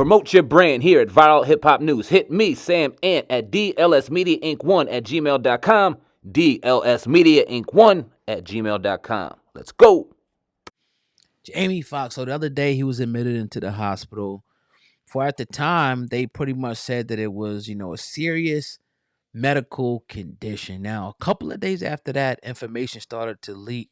Promote your brand here at Viral Hip Hop News. Hit me, Sam Ant, at dlsmediainc1@gmail.com. dlsmediainc1@gmail.com. Let's go. Jamie Foxx. So the other day he was admitted into the hospital. For at the time, they pretty much said that it was, a serious medical condition. Now, a couple of days after that, information started to leak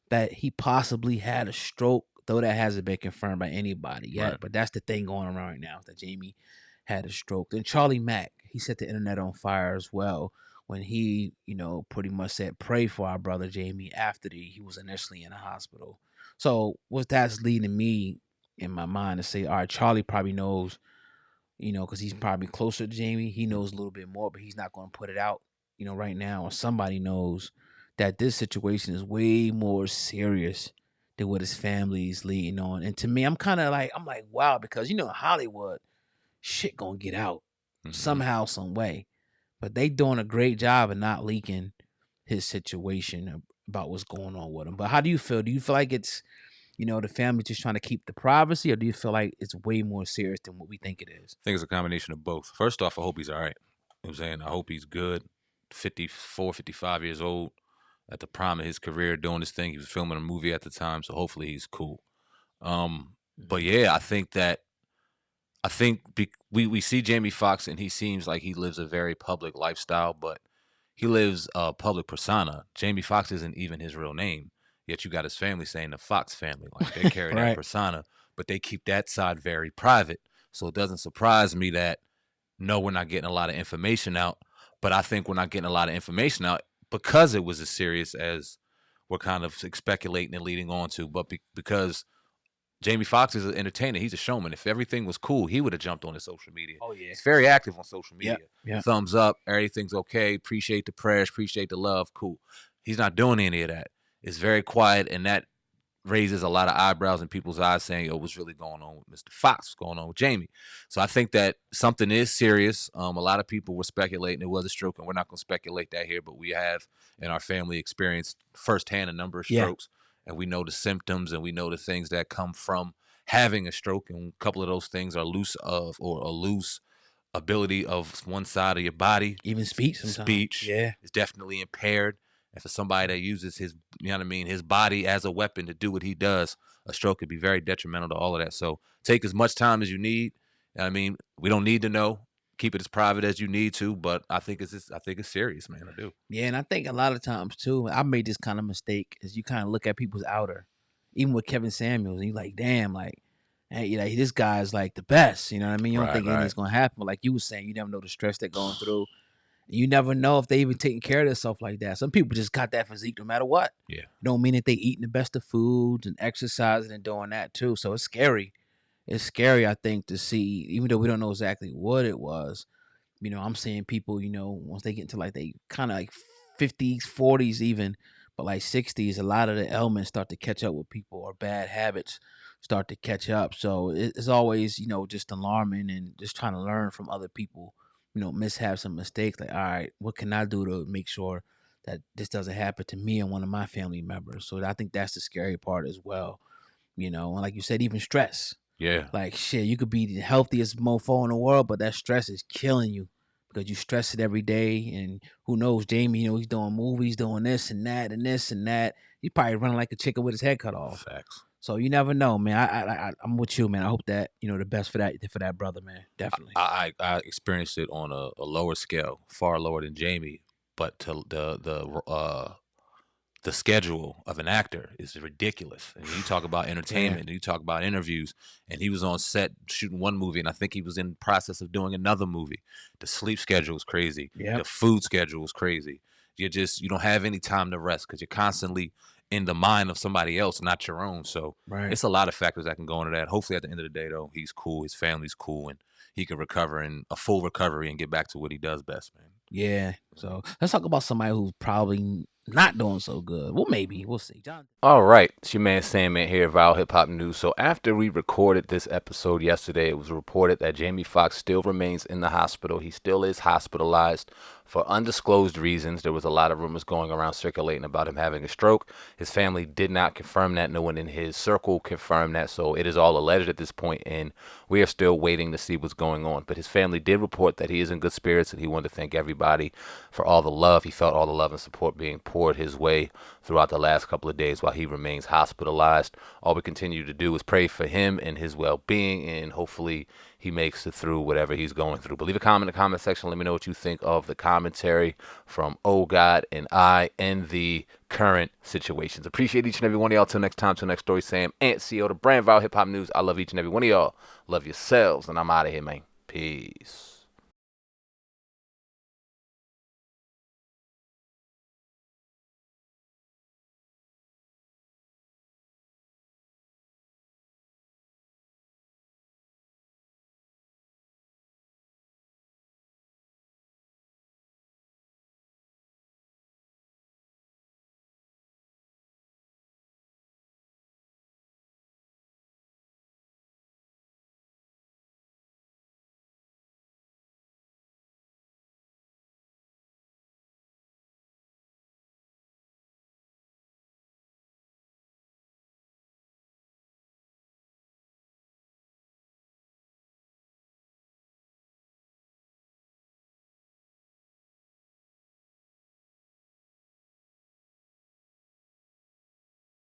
that he possibly had a stroke, though that hasn't been confirmed by anybody yet. Right. But that's the thing going around right now, that Jamie had a stroke. Then Charlie Mack, he set the internet on fire as well when he, pretty much said, pray for our brother Jamie after he was initially in the hospital. So what that's leading me in my mind to say, all right, Charlie probably knows, because he's probably closer to Jamie. He knows a little bit more, but he's not going to put it out, right now. Or somebody knows that this situation is way more serious than what his family is leading on. And to me, I'm like, wow, because in Hollywood, shit gonna get out somehow, some way. But they doing a great job of not leaking his situation about what's going on with him. But how do you feel? Do you feel like it's, the family just trying to keep the privacy, or do you feel like it's way more serious than what we think it is? I think it's a combination of both. First off, I hope he's all right. You know what I'm saying? I hope he's good. 54, 55 years old, at the prime of his career, doing this thing. He was filming a movie at the time, so hopefully he's cool. But yeah, we see Jamie Foxx, and he seems like he lives a very public lifestyle, but he lives a public persona. Jamie Foxx isn't even his real name, yet you got his family saying the Fox family. Like, they carry that Right. persona, but they keep that side very private. So it doesn't surprise me that, no, we're not getting a lot of information out. But I think we're not getting a lot of information out because it was as serious as we're kind of speculating and leading on to. But because Jamie Foxx is an entertainer, he's a showman. If everything was cool, he would have jumped on his social media. Oh yeah. He's very active on social media. Yeah. Thumbs up, everything's okay. Appreciate the prayers, appreciate the love. Cool. He's not doing any of that. It's very quiet, and that raises a lot of eyebrows in people's eyes, saying, "Yo, what's really going on with Mr. Fox? What's going on with Jamie?" So I think that something is serious. A lot of people were speculating it was a stroke, and we're not going to speculate that here, but we have in our family experienced firsthand a number of strokes, and we know the symptoms, and we know the things that come from having a stroke, and a couple of those things are a loose ability of one side of your body. Even speech sometimes. Speech is definitely impaired. And for somebody that uses his, his body as a weapon to do what he does, a stroke could be very detrimental to all of that. So take as much time as you need. We don't need to know. Keep it as private as you need to, but I think it's serious, man. I do. Yeah, and I think a lot of times too, I made this kind of mistake, is you kind of look at people's outer, even with Kevin Samuels, and you're like, damn, like, hey, this guy's like the best. You know what I mean? You don't think anything's gonna happen. But like you were saying, you never know the stress they're going through. You never know if they even taking care of themselves like that. Some people just got that physique no matter what. Yeah. Don't mean that they eating the best of foods and exercising and doing that too. So it's scary. It's scary, I think, to see, even though we don't know exactly what it was. I'm seeing people, once they get into like they kind of like 50s, 40s even, but like 60s, a lot of the ailments start to catch up with people, or bad habits start to catch up. So it's always, just alarming, and just trying to learn from other people, mishaps and mistakes. Like, all right, what can I do to make sure that this doesn't happen to me and one of my family members? So I think that's the scary part as well. And like you said, even stress. Yeah. Like, shit, you could be the healthiest mofo in the world, but that stress is killing you because you stress it every day. And who knows, Jamie, he's doing movies, doing this and that and this and that. He's probably running like a chicken with his head cut off. Facts. So you never know, man. I'm with you, man. I hope that, the best for that brother, man. Definitely. I experienced it on a lower scale, far lower than Jamie, but to the schedule of an actor is ridiculous. And you talk about entertainment, and you talk about interviews, and he was on set shooting one movie, and I think he was in the process of doing another movie. The sleep schedule is crazy. Yep. The food schedule is crazy. You don't have any time to rest because you're constantly in the mind of somebody else, not your own. So It's a lot of factors that can go into that. Hopefully at the end of the day, though, he's cool, his family's cool, and he can recover in a full recovery and get back to what he does best, man. Yeah. So let's talk about somebody who's probably not doing so good. Well, maybe. We'll see. John. All right, it's your man Sam Ant here at Viral Hip Hop News. So after we recorded this episode yesterday, it was reported that Jamie Foxx still remains in the hospital. He still is hospitalized For undisclosed reasons, there was a lot of rumors going around circulating about him having a stroke. His family did not confirm that. No one in his circle confirmed that. So it is all alleged at this point, and we are still waiting to see what's going on. But his family did report that he is in good spirits, and he wanted to thank everybody for all the love. He felt all the love and support being poured his way throughout the last couple of days while he remains hospitalized. All we continue to do is pray for him and his well-being, and hopefully he makes it through whatever he's going through. But leave a comment in the comment section. Let me know what you think of the commentary from Oh God and I and the current situations. Appreciate each and every one of y'all. Till next time, till next story. Sam, Ant, CEO, the brand Viral Hip Hop News. I love each and every one of y'all. Love yourselves, and I'm out of here, man. Peace.